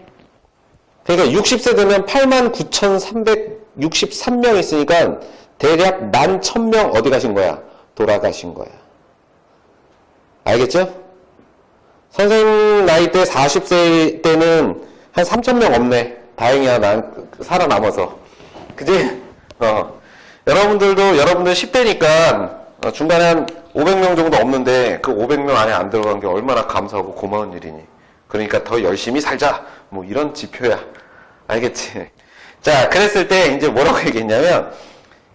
그러니까 60세 되면 89,363명 있으니까 대략 11,000명 어디 가신 거야? 돌아가신 거야. 알겠죠? 선생님 나이 때 40세 때는 한 3,000명 없네. 다행이야, 난 살아남아서. 그지? 여러분들 10대니까 중간에 한 500명 정도 없는데 그 500명 안에 안 들어간 게 얼마나 감사하고 고마운 일이니. 그러니까 더 열심히 살자. 뭐 이런 지표야. 알겠지? 자, 그랬을 때 이제 뭐라고 얘기했냐면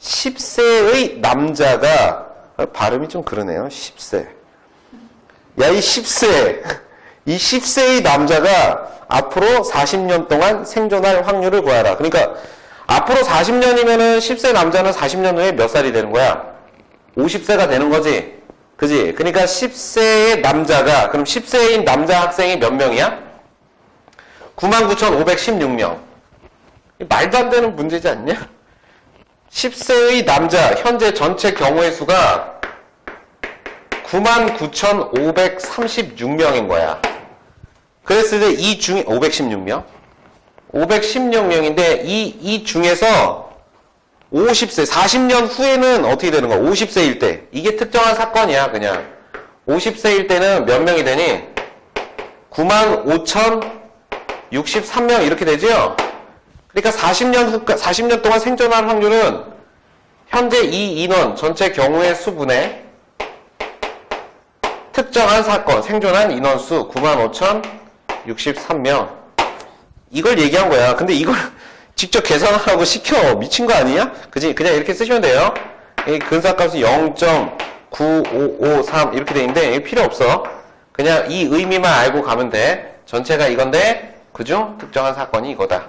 10세의 남자가 발음이 좀 그러네요. 10세. 야, 이 10세. 이 10세의 남자가 앞으로 40년 동안 생존할 확률을 구하라. 그러니까 앞으로 40년이면은 10세 남자는 40년 후에 몇 살이 되는 거야? 50세가 되는 거지. 그지? 그러니까 10세의 남자가, 그럼 10세인 남자 학생이 몇 명이야? 99,516명. 말도 안 되는 문제지 않냐? 10세의 남자, 현재 전체 경우의 수가 99,536명인 거야. 그랬을 때 이 중에, 516명? 516명인데, 이 중에서 50세, 40년 후에는 어떻게 되는 거야? 50세일 때. 이게 특정한 사건이야, 그냥. 50세일 때는 몇 명이 되니? 95,063명 이렇게 되죠? 그러니까 40년 동안 생존할 확률은 현재 이 인원, 전체 경우의 수분의 특정한 사건, 생존한 인원수 95,063명. 이걸 얘기한 거야. 근데 이걸 직접 계산하라고 시켜. 미친 거 아니야? 그지? 그냥 이렇게 쓰시면 돼요. 이 근사값이 0.9553 이렇게 돼 있는데 이게 필요 없어. 그냥 이 의미만 알고 가면 돼. 전체가 이건데 그중 특정한 사건이 이거다.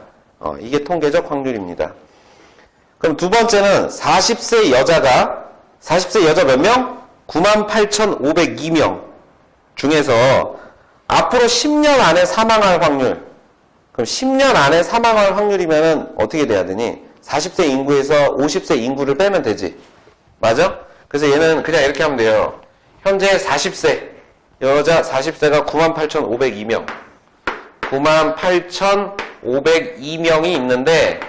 이게 통계적 확률입니다. 그럼 두 번째는 40세 여자가 40세 여자 몇 명? 98,502명 중에서 앞으로 10년 안에 사망할 확률. 그럼 10년 안에 사망할 확률이면은 어떻게 돼야 되니? 40세 인구에서 50세 인구를 빼면 되지. 맞아? 그래서 얘는 그냥 이렇게 하면 돼요. 현재 40세 여자 40세가 98,502명. 98,502명이 있는데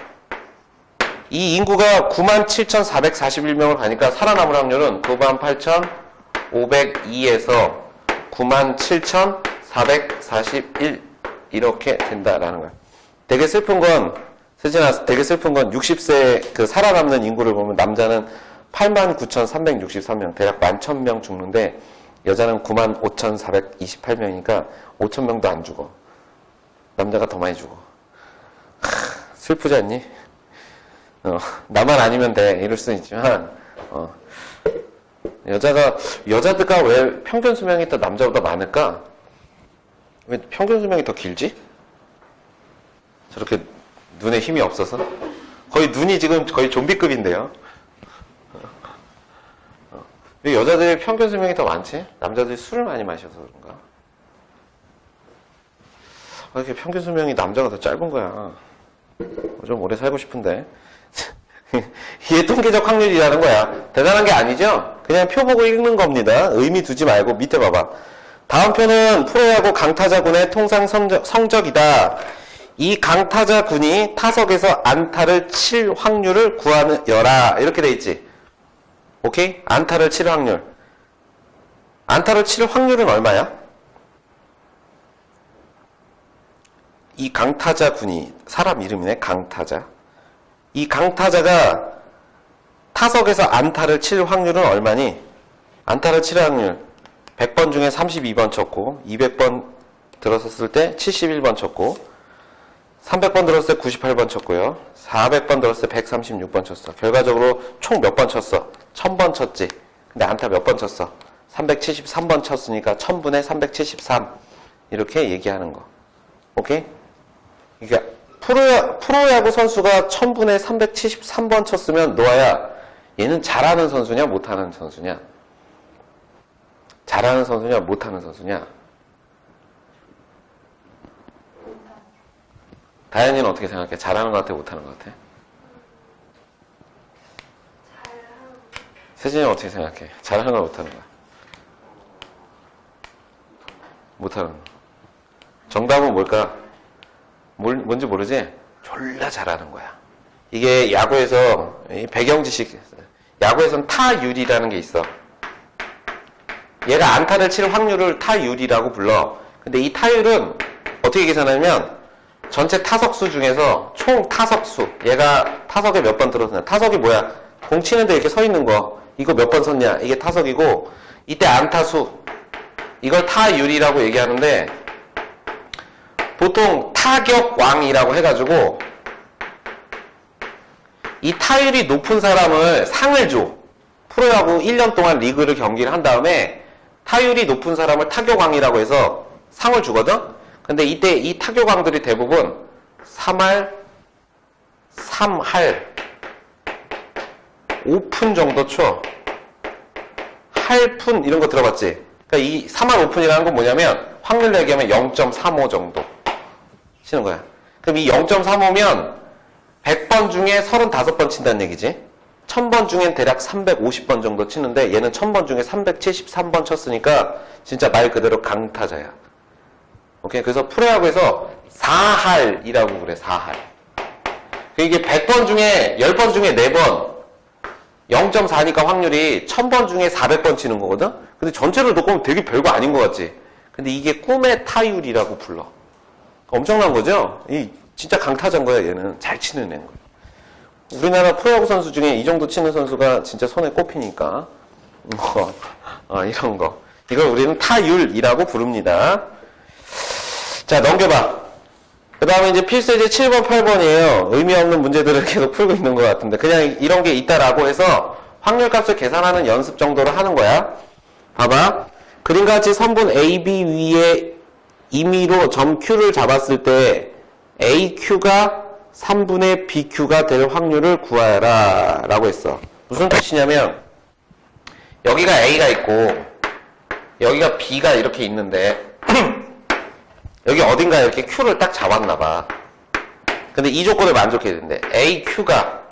이 인구가 97,441명을 가니까 살아남을 확률은 98,502에서 97,441 이렇게 된다라는 거야. 되게 슬픈 건 세진아, 되게 슬픈 건 60세 그 살아남는 인구를 보면 남자는 89,363명, 대략 11,000명 죽는데 여자는 95,428명이니까 5,000명도 안 죽어. 남자가 더 많이 죽어. 슬프지 않니? 나만 아니면 돼. 이럴 수는 있지만, 여자들과 왜 평균 수명이 더 남자보다 많을까? 왜 평균 수명이 더 길지? 저렇게 눈에 힘이 없어서? 거의 눈이 지금 거의 좀비급인데요. 왜 여자들이 평균 수명이 더 많지? 남자들이 술을 많이 마셔서 그런가? 이렇게 평균 수명이 남자가 더 짧은 거야. 좀 오래 살고 싶은데. 이게 통계적 확률이라는 거야. 대단한 게 아니죠? 그냥 표 보고 읽는 겁니다. 의미 두지 말고 밑에 봐봐. 다음 표는 프로야구 강타자군의 통상 성적이다. 이 강타자군이 타석에서 안타를 칠 확률을 구하여라. 이렇게 돼 있지. 오케이? 안타를 칠 확률. 안타를 칠 확률은 얼마야? 이 강타자군이 사람 이름이네. 강타자. 이 강타자가 타석에서 안타를 칠 확률은 얼마니? 안타를 칠 확률 100번 중에 32번 쳤고 200번 들었을 때 71번 쳤고 300번 들었을 때 98번 쳤고요. 400번 들었을 때 136번 쳤어. 결과적으로 총 몇 번 쳤어? 1000번 쳤지. 근데 안타 몇 번 쳤어? 373번 쳤으니까 1000분의 373 이렇게 얘기하는 거. 오케이? 그러니까 프로야구 선수가 1000분의 373번 쳤으면 노아야, 얘는 잘하는 선수냐 못하는 선수냐? 잘하는 선수냐 못하는 선수냐? 다현이는 어떻게 생각해? 잘하는 것 같아 못하는 것 같아? 세진이는 어떻게 생각해? 잘하는 거야 못하는 거야? 못하는 거. 정답은 뭘까? 뭔지 모르지? 졸라 잘하는 거야. 이게 야구에서 배경지식, 야구에서는 타율이라는 게 있어. 얘가 안타를 칠 확률을 타율이라고 불러. 근데 이 타율은 어떻게 계산하냐면 전체 타석수 중에서 총 타석수, 얘가 타석에 몇 번 들었냐. 타석이 뭐야? 공 치는데 이렇게 서 있는 거, 이거 몇 번 섰냐, 이게 타석이고, 이때 안타수, 이걸 타율이라고 얘기하는데 보통 타격왕이라고 해가지고 이 타율이 높은 사람을 상을 줘. 프로야구 1년 동안 리그를 경기를 한 다음에 타율이 높은 사람을 타격왕이라고 해서 상을 주거든? 근데 이때 이 타격왕들이 대부분 3할, 5푼 정도 쳐. 할푼 이런 거 들어봤지? 그러니까 이 3할 5푼이라는 건 뭐냐면 확률로 얘기하면 0.35 정도 치는 거야. 그럼 이 0.35면 100번 중에 35번 친다는 얘기지. 1000번 중엔 대략 350번 정도 치는데 얘는 1000번 중에 373번 쳤으니까 진짜 말 그대로 강타자야. 오케이? 그래서 프로야구에서 4할이라고 그래. 4할. 이게 100번 중에 10번 중에 4번 0.4니까 확률이 1000번 중에 400번 치는 거거든? 근데 전체를 놓고 보면 되게 별거 아닌 것 같지? 근데 이게 꿈의 타율이라고 불러. 엄청난 거죠? 진짜 강타자인 거야, 얘는. 잘 치는 애인 거야. 우리나라 프로야구 선수 중에 이 정도 치는 선수가 진짜 손에 꼽히니까. 이런 거. 이걸 우리는 타율이라고 부릅니다. 자, 넘겨봐. 그 다음에 이제 필수제 7번, 8번이에요. 의미 없는 문제들을 계속 풀고 있는 것 같은데. 그냥 이런 게 있다라고 해서 확률값을 계산하는 연습 정도로 하는 거야. 봐봐. 그림과 같이 선분 AB 위에 임의로 점 Q를 잡았을 때 AQ가 3분의 BQ가 될 확률을 구하라 라고 했어. 무슨 뜻이냐면 여기가 A가 있고 여기가 B가 이렇게 있는데 여기 어딘가에 이렇게 Q를 딱 잡았나 봐. 근데 이 조건을 만족해야 되는데 AQ가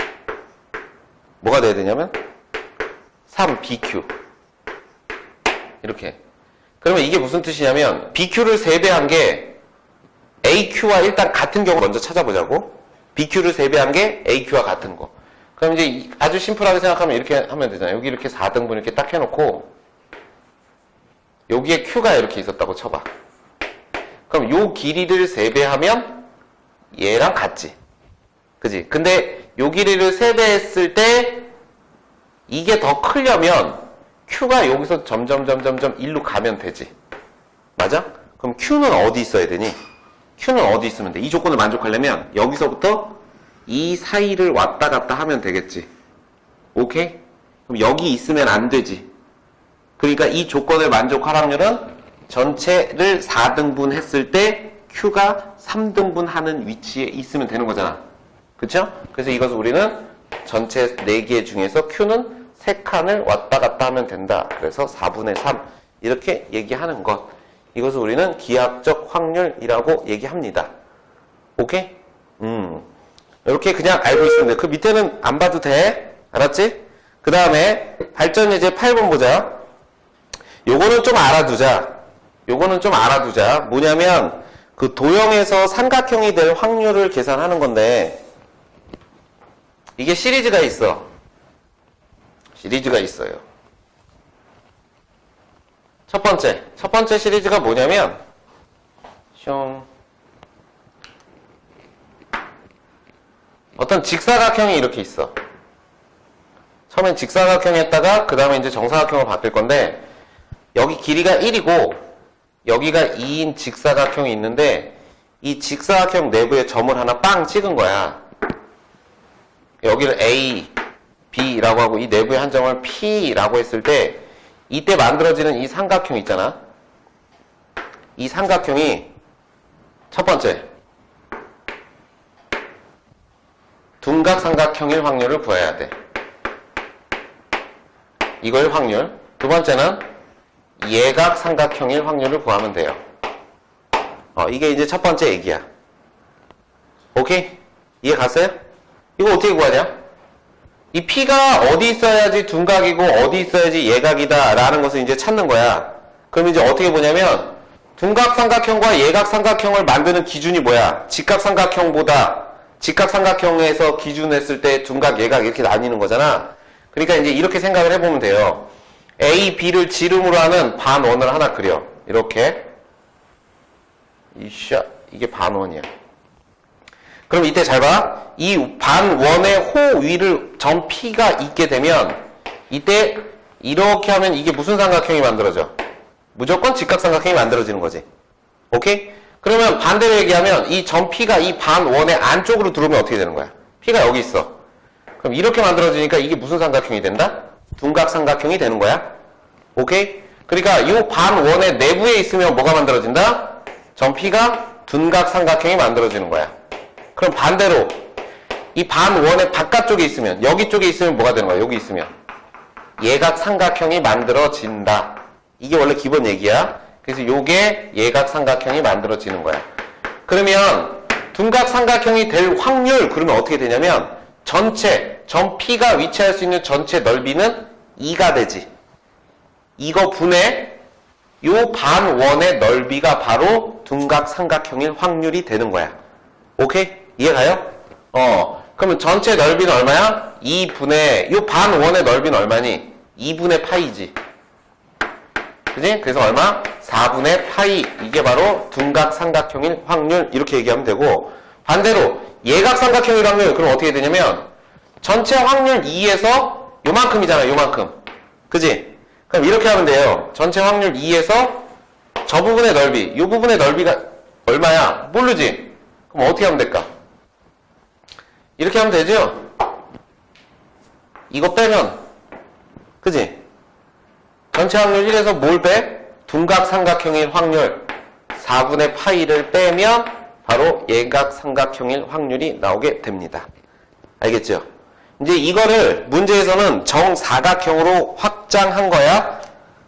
뭐가 돼야 되냐면 3BQ 이렇게. 그러면 이게 무슨 뜻이냐면 BQ를 세배한 게 AQ와 일단 같은 경우 먼저 찾아보자고. BQ를 세배한 게 AQ와 같은 거. 그럼 이제 아주 심플하게 생각하면 이렇게 하면 되잖아요. 여기 이렇게 4등분 이렇게 딱 해놓고 여기에 Q가 이렇게 있었다고 쳐봐. 그럼 요 길이를 세배하면 얘랑 같지. 그지? 근데 요 길이를 세배했을 때 이게 더 크려면 Q가 여기서 점점 1로 가면 되지. 맞아? 그럼 Q는 어디 있어야 되니? Q는 어디 있으면 돼? 이 조건을 만족하려면 여기서부터 이 사이를 왔다 갔다 하면 되겠지. 오케이? 그럼 여기 있으면 안 되지. 그러니까 이 조건을 만족할 확률은 전체를 4등분 했을 때 Q가 3등분 하는 위치에 있으면 되는 거잖아. 그쵸? 그래서 이것을 우리는 전체 4개 중에서 Q는 3칸을 왔다 갔다 하면 된다. 그래서 4분의 3 이렇게 얘기하는 것. 이것을 우리는 기하학적 확률이라고 얘기합니다. 오케이? 이렇게 그냥 알고 있으면 돼. 그 밑에는 안 봐도 돼. 알았지? 그 다음에 발전 예제 8번 보자. 요거는 좀 알아두자. 뭐냐면 그 도형에서 삼각형이 될 확률을 계산하는 건데 이게 시리즈가 있어요. 첫 번째 시리즈가 뭐냐면 어떤 직사각형이 이렇게 있어. 처음엔 직사각형이었다가 그 다음에 이제 정사각형으로 바뀔 건데 여기 길이가 1이고 여기가 2인 직사각형이 있는데 이 직사각형 내부에 점을 하나 빵 찍은 거야. 여기를 A, B라고 하고 이 내부에 한 점을 P라고 했을 때 이때 만들어지는 이 삼각형 있잖아. 이 삼각형이 첫 번째 둔각 삼각형일 확률을 구해야 돼. 이걸 확률. 두 번째는 예각 삼각형일 확률을 구하면 돼요. 이게 이제 첫 번째 얘기야. 오케이? 이해 갔어요? 이거 어떻게 구하냐? 이 P가 어디 있어야지 둔각이고 어디 있어야지 예각이다 라는 것을 이제 찾는 거야. 그럼 이제 어떻게 보냐면 둔각 삼각형과 예각 삼각형을 만드는 기준이 뭐야? 직각 삼각형에서 기준했을 때 둔각, 예각 이렇게 나뉘는 거잖아. 그러니까 이제 이렇게 생각을 해보면 돼요. A, B를 지름으로 하는 반원을 하나 그려. 이렇게. 이게 반원이야. 그럼 이때 잘 봐. 이 반원의 호 위를 점 P가 있게 되면 이때 이렇게 하면 이게 무슨 삼각형이 만들어져? 무조건 직각삼각형이 만들어지는 거지. 오케이? 그러면 반대로 얘기하면 이 점 P가 이 반원의 안쪽으로 들어오면 어떻게 되는 거야? P가 여기 있어. 그럼 이렇게 만들어지니까 이게 무슨 삼각형이 된다? 둔각삼각형이 되는 거야. 오케이? 그러니까 이 반원의 내부에 있으면 뭐가 만들어진다? 점 P가 둔각삼각형이 만들어지는 거야. 그럼 반대로 이 반원의 바깥쪽에 있으면 여기 쪽에 있으면 뭐가 되는 거야? 여기 있으면 예각삼각형이 만들어진다. 이게 원래 기본 얘기야. 그래서 요게 예각삼각형이 만들어지는 거야. 그러면 둔각삼각형이 될 확률 그러면 어떻게 되냐면 전체 점 P가 위치할 수 있는 전체 넓이는 2가 되지. 이거 분의 요 반원의 넓이가 바로 둔각삼각형일 확률이 되는 거야. 오케이? 이해가요? 그러면 전체 넓이는 얼마야? 2분의 요 반원의 넓이는 얼마니? 2분의 파이지. 그지? 그래서 얼마? 4분의 파이. 이게 바로 둔각삼각형일 확률 이렇게 얘기하면 되고 반대로 예각삼각형일 확률 그럼 어떻게 되냐면 전체 확률 2에서 요만큼이잖아. 요만큼. 그지? 그럼 이렇게 하면 돼요. 전체 확률 2에서 저 부분의 넓이 요 부분의 넓이가 얼마야? 모르지? 그럼 어떻게 하면 될까? 이렇게 하면 되죠? 이거 빼면 그지? 전체 확률 1에서 뭘 빼? 둔각삼각형일 확률 4분의 파이를 빼면 바로 예각삼각형일 확률이 나오게 됩니다. 알겠죠? 이제 이거를 문제에서는 정사각형으로 확장한 거야.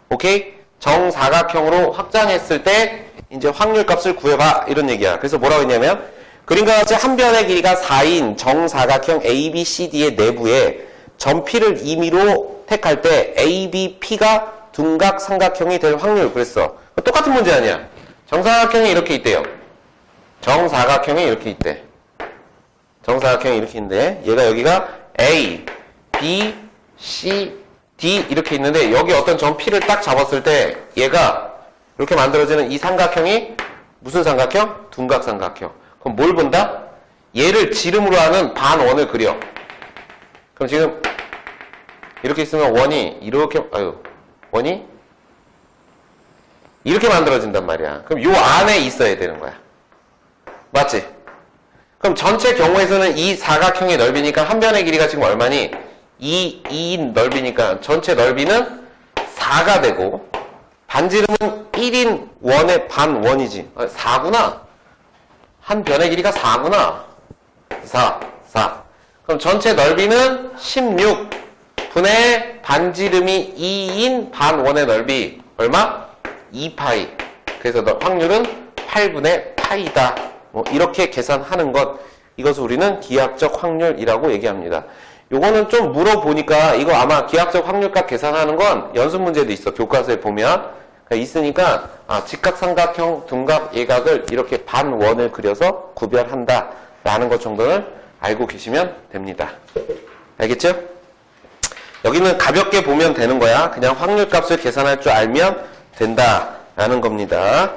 오케이? 정사각형으로 확장했을 때 이제 확률 값을 구해봐 이런 얘기야. 그래서 뭐라고 했냐면 그림과 같이 한 변의 길이가 4인 정사각형 ABCD의 내부에 점 P를 임의로 택할 때 ABP가 둔각삼각형이 될 확률 그랬어. 똑같은 문제 아니야. 정사각형이 이렇게 있대요. 정사각형이 이렇게 있대. 정사각형이 이렇게 있는데 얘가 여기가 A, B, C, D 이렇게 있는데 여기 어떤 점 P를 딱 잡았을 때 얘가 이렇게 만들어지는 이 삼각형이 무슨 삼각형? 둔각삼각형. 그럼 뭘 본다? 얘를 지름으로 하는 반원을 그려. 그럼 지금 이렇게 있으면 원이 이렇게 원이 이렇게 만들어진단 말이야. 그럼 요 안에 있어야 되는 거야. 맞지? 그럼 전체 경우에서는 이 사각형의 넓이니까 한 변의 길이가 지금 얼마니? 2인 넓이니까 전체 넓이는 4가 되고 반지름은 1인 원의 반원이지. 4구나. 한 변의 길이가 4구나. 4. 그럼 전체 넓이는 16 분의 반지름이 2인 반원의 넓이 얼마? 2파이. 그래서 확률은 8분의 파이다. 뭐 이렇게 계산하는 것, 이것을 우리는 기하학적 확률이라고 얘기합니다. 요거는 좀 물어보니까 이거 아마 기하학적 확률값 계산하는 건 연습 문제도 있어. 교과서에 보면 있으니까 직각삼각형, 둔각, 예각을 이렇게 반원을 그려서 구별한다 라는 것 정도는 알고 계시면 됩니다. 알겠죠? 여기는 가볍게 보면 되는 거야. 그냥 확률값을 계산할 줄 알면 된다 라는 겁니다.